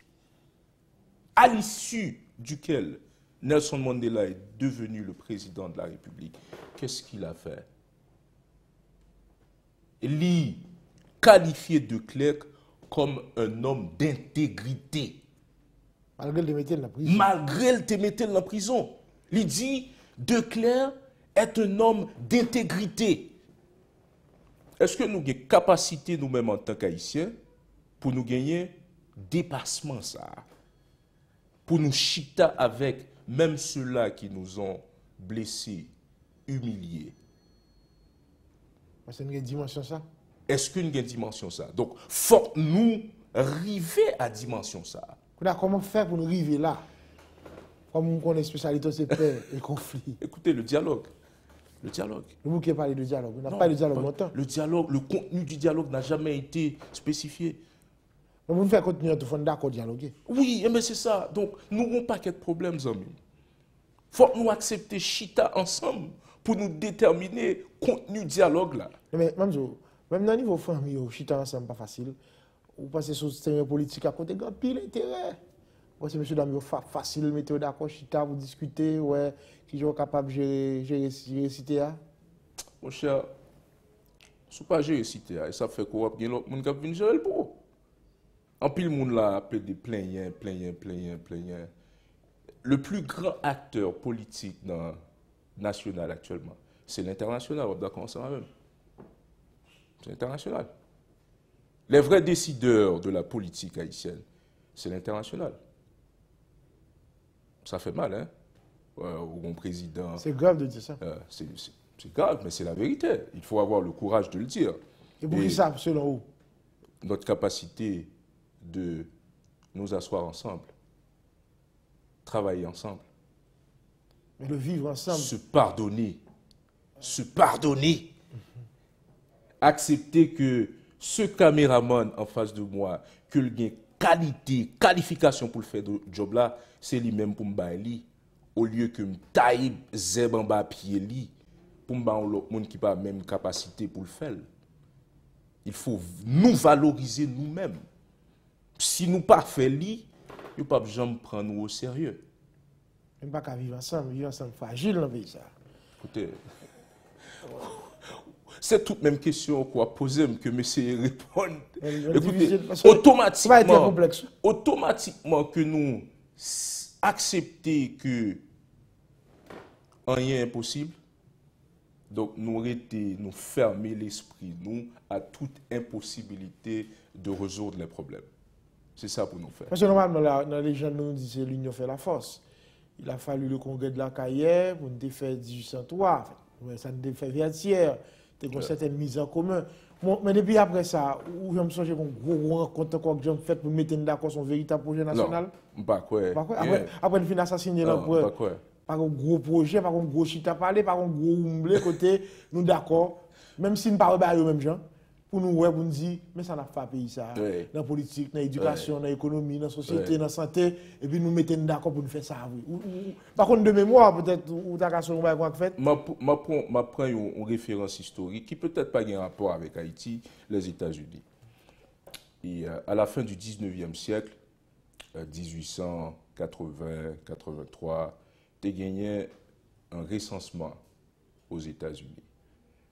à l'issue duquel Nelson Mandela est devenu le président de la République. Qu'est-ce qu'il a fait? Il qualifié de Klerk comme un homme d'intégrité. Malgré le mettre dans la prison. Malgré le mettre dans la prison. Il dit de Klerk est un homme d'intégrité. Est-ce que nous avons capacité nous-mêmes en tant qu'Haïtiens pour nous gagner dépassement ça? Pour nous chita avec même ceux-là qui nous ont blessés, humiliés. Est-ce qu'il y a une dimension ça? Est-ce qu'il y a une dimension ça? Donc, faut nous arriver à dimension ça. Comment faire pour nous arriver là? Comme on connaît spécialité, c'est paix et conflit. Écoutez, le dialogue. Le dialogue. Nous qui parlons de dialogue. On n'a pas de dialogue longtemps. Le dialogue, le contenu du dialogue n'a jamais été spécifié. Mais vous ne faites continuer tout le monde d'accord dialoguer. Oui, mais c'est ça. Donc, nous n'avons pas de problème, amis. Il faut nous accepter chita ensemble pour nous déterminer le contenu du dialogue là. Mais même dans le niveau famille, chita ensemble, pas facile. Vous pensez sur le système politique à côté, il y a pile intérêt. C'est monsieur Dami, facile de mettre d'accord, chita, vous discutez, ouais, qui sont capables de gérer CTA. Mon cher, ce n'est pas gérer CTA, et ça fait quoi? Il y a l'autre monde qui vient gérer le pour. En pile, le monde là appelle des plaignants. Le plus grand acteur politique national actuellement, c'est l'international. On doit commencer même. C'est l'international. Les vrais décideurs de la politique haïtienne, c'est l'international. Ça fait mal, hein? Au président. C'est grave de dire ça. C'est grave, mais c'est la vérité. Il faut avoir le courage de le dire. Et pour qui ça, selon vous? Notre capacité de nous asseoir ensemble, travailler ensemble. Mais de vivre ensemble. Se pardonner. Accepter que ce caméraman en face de moi, que le gain qualification pour le faire de job là, c'est lui-même pour me bailler. Au lieu que me taille zeb en bas pied li, pour me bailler l'autre monde qui n'a pas la même capacité pour le faire. Il faut nous valoriser nous-mêmes. Si nous ne faisons pas li, nous ne pouvons jamais prendre nous au sérieux. On ne peut pas vivre ensemble fragile dans le pays. Écoutez, c'est toute même question qu'on a posée que monsieur répond. Écoutez, automatiquement que nous accepter que rien n'est impossible, donc nous fermer l'esprit nous à toute impossibilité de résoudre les problèmes. C'est ça pour nous faire. Parce que normalement, dans les gens nous disent que l'union fait la force. Il a fallu le congrès de la Cahiers pour nous faire 1803. Ça nous fait Vertière. Il y a une certaine mise en commun. Mais depuis après ça, où je me sens qu'on gros rencontre encore que j'ai fait pour mettre d'accord son véritable projet national. Non, pas quoi. Après le fin assassiné là pour par un gros projet, par un gros chita parler, par un gros umblé côté nous d'accord. Même si nous parlons pas les mêmes gens. Pour nous, pour nous dire, mais ça n'a pas pays ça. Dans la politique, dans l'éducation, dans l'économie, dans la société, dans la santé, et puis nous mettons d'accord pour nous faire ça. Par contre, de mémoire, peut-être, ou t'as qu'à se faire fait. Je prends une référence historique qui peut-être pas un rapport avec Haïti, les États-Unis. Et à la fin du 19e siècle, 1880-83, tu as gagné un recensement aux États-Unis.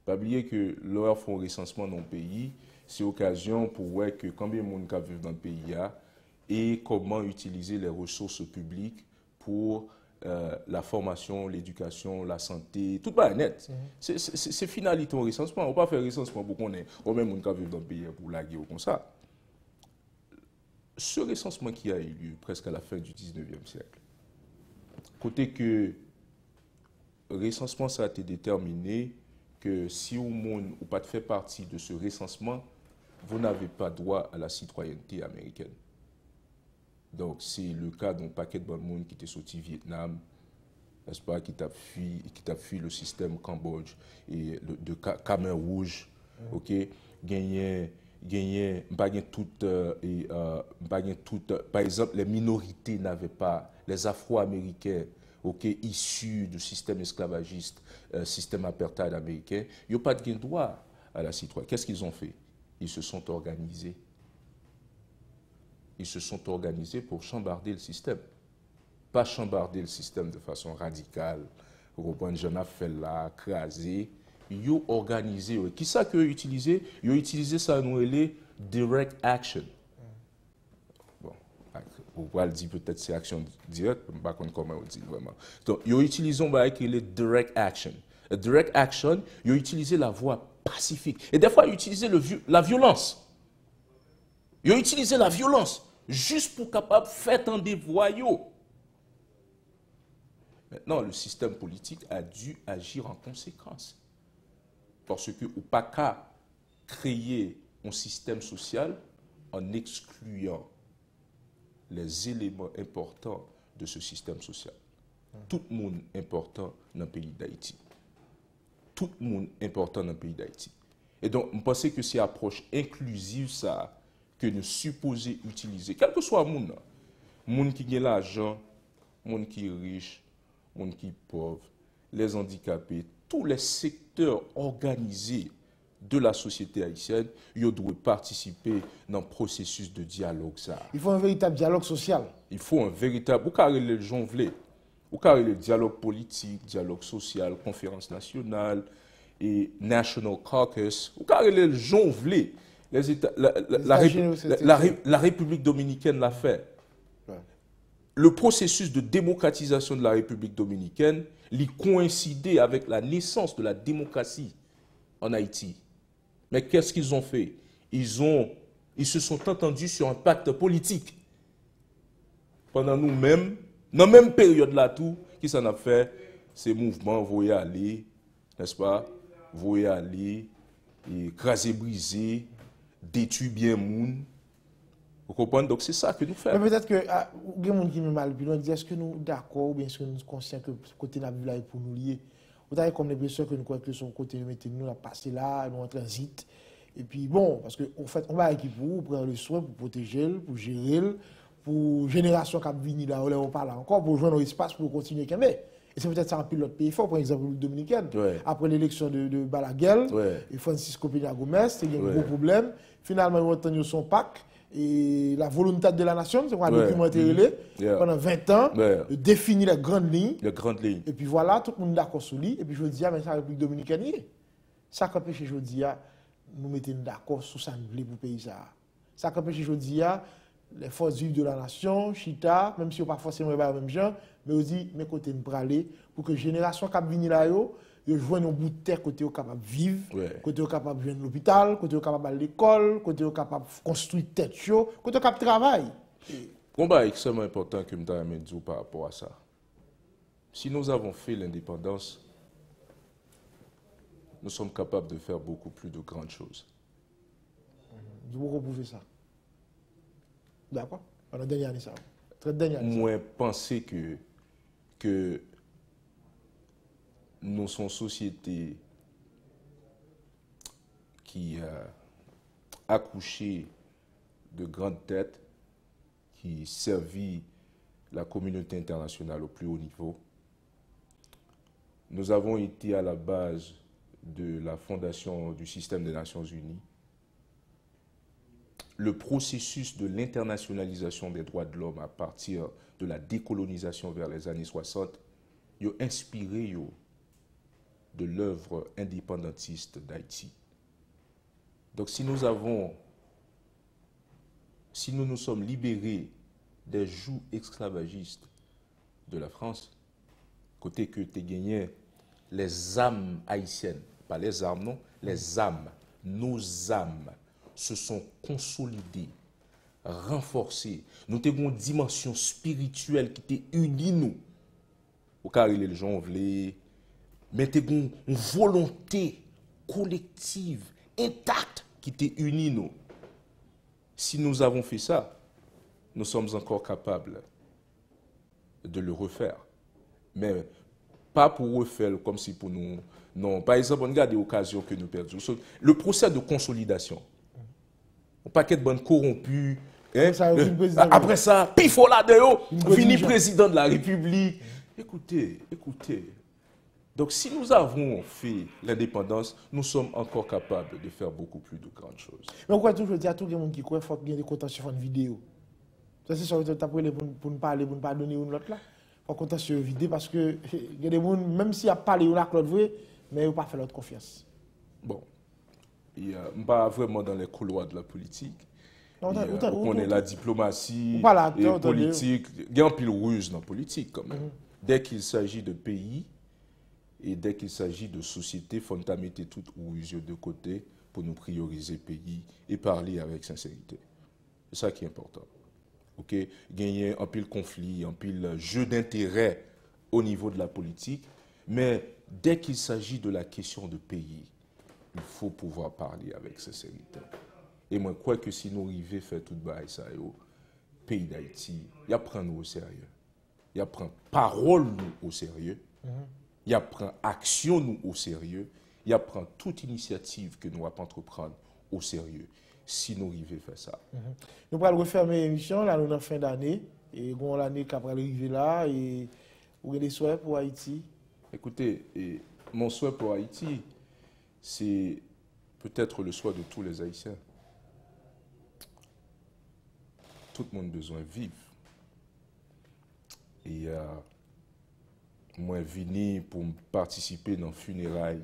Pas oublier que leur font recensement dans le pays, c'est l'occasion pour voir que combien de monde vivent dans le pays et comment utiliser les ressources publiques pour la formation, l'éducation, la santé, tout va net. C'est finalité au recensement. On ne peut pas faire recensement pour qu'on ait au même monde vivent dans le pays pour laguer ou comme ça. Ce recensement qui a eu lieu presque à la fin du 19e siècle, côté que le recensement ça a été déterminé que si au monde ou pas de fait partie de ce recensement, vous n'avez pas droit à la citoyenneté américaine. Donc c'est le cas d'un paquet de monde qui était sorti du Vietnam, n'est-ce pas, qui t'a fui le système Cambodge et de Khmer Rouge, ok, gagné toute, par exemple les minorités n'avaient pas, les Afro-Américains, issus du système esclavagiste, système apartheid américain, ils n'ont pas de droit à la citoyenneté. Qu'est-ce qu'ils ont fait? Ils se sont organisés. Ils se sont organisés pour chambarder le système. Pas chambarder le système de façon radicale. J'en ai fait là, crasé. Ils ont organisé. Qui ça qu'ils ont utilisé? Ils ont utilisé ça, nous, les direct action. Ou on dire peut-être c'est action directe, je ne sais pas comment on dit vraiment. Donc, ils ont utilisé le direct action. Le direct action, ils ont utilisé la voie pacifique. Et des fois, ils ont utilisé la violence. Ils ont utilisé la violence juste pour capable faire un des voyous. Maintenant, le système politique a dû agir en conséquence. Parce que ou pas qu'à créer un système social en excluant les éléments importants de ce système social. Tout le monde important dans le pays d'Haïti. Tout le monde important dans le pays d'Haïti. Et donc, je pense que c'est l'approche inclusive ça que nous supposons utiliser, quel que soit le monde qui a l'argent, le monde qui est riche, le monde qui est pauvre, les handicapés, tous les secteurs organisés de la société haïtienne, ils doivent participer dans le processus de dialogue. Il faut un véritable dialogue social. Il faut un véritable... Ou carré les gens veulent. Ou carré le dialogue politique, dialogue social, conférence nationale et National Caucus. Ou carré les gens veulent. La République dominicaine l'a fait. Ouais. Le processus de démocratisation de la République dominicaine il coïncidait avec la naissance de la démocratie en Haïti. Mais qu'est-ce qu'ils ont fait? Ils se sont entendus sur un pacte politique. Pendant nous-mêmes, dans la même période là tout, qui s'en a fait, ces mouvements vont y aller, n'est-ce pas? Vont y aller, écraser, briser, détruire bien moun. Vous comprenez? Donc c'est ça que nous faisons. Mais peut-être que il y a des gens qui nous mal, est-ce que nous d'accord ou bien est-ce que nous sommes conscients que ce côté de la Bible est pour nous lier? Vous avez comme l'impression que nous croyons que son côté nous la passer là, nous en transit. Et puis bon, parce qu'en fait, on va équiper pour prendre le soin, pour protéger, pour gérer, pour génération qui a venu là, on parle encore, pour joindre l'espace pour continuer. Et c'est peut-être ça un pilote pays fort, par exemple, le Dominicaine. Ouais. Après l'élection de Balaguer, ouais. Et Francisco Peña Gomez, il y a un gros problème. Finalement, ils ont entendu son PAC. et la volonté de la nation, c'est un document télé pendant 20 ans, de définir les grandes lignes. Et puis voilà, tout le monde est d'accord sur lui. Et puis je dis, mais c'est la République dominicaine. Ça qu'empêche, je dis, nous mettons d'accord sur ça pour le pays. Ça qu'empêche, je dis, les forces vives de la nation, Chita, même si on pas forcément les mêmes gens, mais on dit, mais côté nous aller pour que la génération qui vient là, ils jouent un bout de terre côté capable de vivre, côté capable de venir à l'hôpital, côté capable d'aller à l'école, côté capable de construire tête chaud, côté capable de travailler. C'est extrêmement important que je me dise par rapport à ça. Si nous avons fait l'indépendance, nous sommes capables de faire beaucoup plus de grandes choses. Vous reprouvez ça. D'accord? Pendant la dernière année, ça. Très dernière année. Moi, penser que nous sommes une société qui a accouché de grandes têtes, qui servit la communauté internationale au plus haut niveau. Nous avons été à la base de la fondation du système des Nations Unies. Le processus de l'internationalisation des droits de l'homme à partir de la décolonisation vers les années 60 a inspiré de l'œuvre indépendantiste d'Haïti. Donc si nous nous sommes libérés des jougs esclavagistes de la France, côté que tu gagné les âmes haïtiennes, pas les armes non, les âmes, nos âmes se sont consolidées, renforcées. Nous avons une dimension spirituelle qui était unie nous. Au cas où les gens voulaient, mais nous avons une volonté collective, intacte, qui était unie nous. Si nous avons fait ça, nous sommes encore capables de le refaire. Mais pas pour refaire comme si pour nous... Non, par exemple, on regarde des occasions que nous perdons. Le procès de consolidation. Un paquet de bandes corrompues. Hein, après ça, pifo là de fini président de la République. Écoutez. Donc si nous avons fait l'indépendance, nous sommes encore capables de faire beaucoup plus de grandes choses. Mais pourquoi toujours dire à tout le monde qui croit qu'il faut qu'il y ait des contentieux sur une vidéo? Ça c'est sûr que tu as pour nous parler, pour ne pas donner une autre là. Il faut compter sur vidéo parce que il y a des gens, même s'il y a parlé ou là, mais ils n'ont pas fait l'autre confiance. Bon. Il n'y a pas vraiment dans les couloirs de la politique. On est la diplomatie et politique. Il y a un pile ruse dans la politique quand même. Dès qu'il s'agit de pays et dès qu'il s'agit de société, il faut mettre tout ruse de côté pour nous prioriser le pays et parler avec sincérité. C'est ça qui est important. Okay? Gagner un pile conflit, un pile jeu d'intérêt au niveau de la politique, mais dès qu'il s'agit de la question de pays, il faut pouvoir parler avec sincérité. Et moi, je crois que si nous arrivons à faire tout ça, le pays d'Haïti, il prend nous au sérieux. Il prend parole nous au sérieux. Il prend action nous au sérieux. Il prend toute initiative que nous allons entreprendre au sérieux. Si nous arrivons à faire ça. Nous allons refermer l'émission, là, nous sommes en fin d'année. Et bon, l'année qui après arriver là, et vous avez des souhaits pour Haïti? Écoutez, mon souhait pour Haïti, c'est peut-être le souhait de tous les Haïtiens. Tout le monde a besoin de vivre. Et moi, je suis venu pour participer dans le funérailles,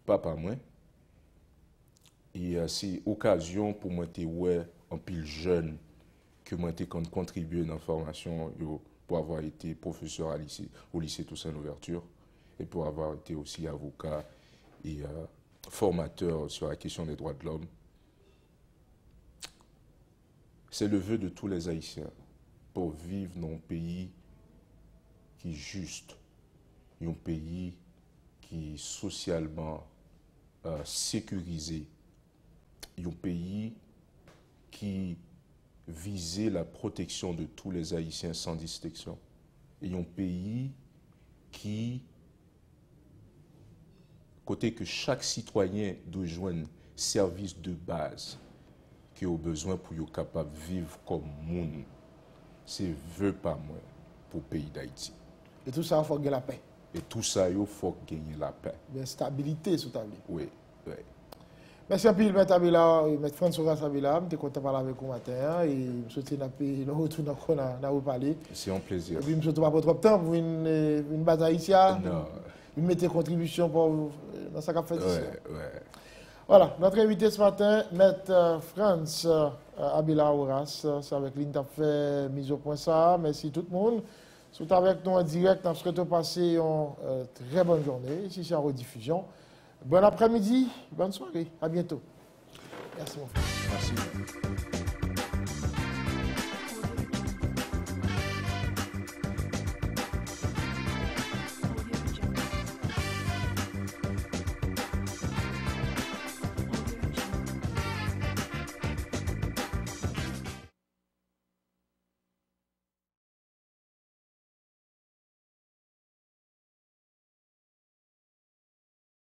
papa moi. Et c'est l'occasion pour moi de voir un pile jeune que moi j'ai contribué dans la formation pour avoir été professeur au lycée Toussaint Louverture et pour avoir été aussi avocat et formateur sur la question des droits de l'homme. C'est le vœu de tous les Haïtiens pour vivre dans un pays qui est juste, un pays qui est socialement sécurisé, un pays qui visait la protection de tous les Haïtiens sans distinction, et un pays qui, côté que chaque citoyen doit joindre service de base qui a besoin pour être capable de vivre comme monde. C'est vœu pas moi pour le pays d'Haïti. Et tout ça, il faut gagner la paix. Et tout ça, il faut gagner la paix. La stabilité, sous ta vie. Oui, oui. Merci à pile, M. Abila, M. François Abila. Je suis content de parler avec vous matin et je souhaite le retour dans vous parler. C'est un plaisir. Et puis, je ne souhaite pas trop de temps pour une bataille ici. Une mettez contribution pour dans sa fait ici. Ouais. Voilà, notre invité ce matin, M. France Abila Ouras, c'est avec lui qui a fait mise au point ça. Merci tout le monde. Si vous êtes avec nous en direct, on souhaite passer une très bonne journée. Ici, c'est en rediffusion. Bon après-midi, bonne soirée, à bientôt. Merci mon frère. Merci.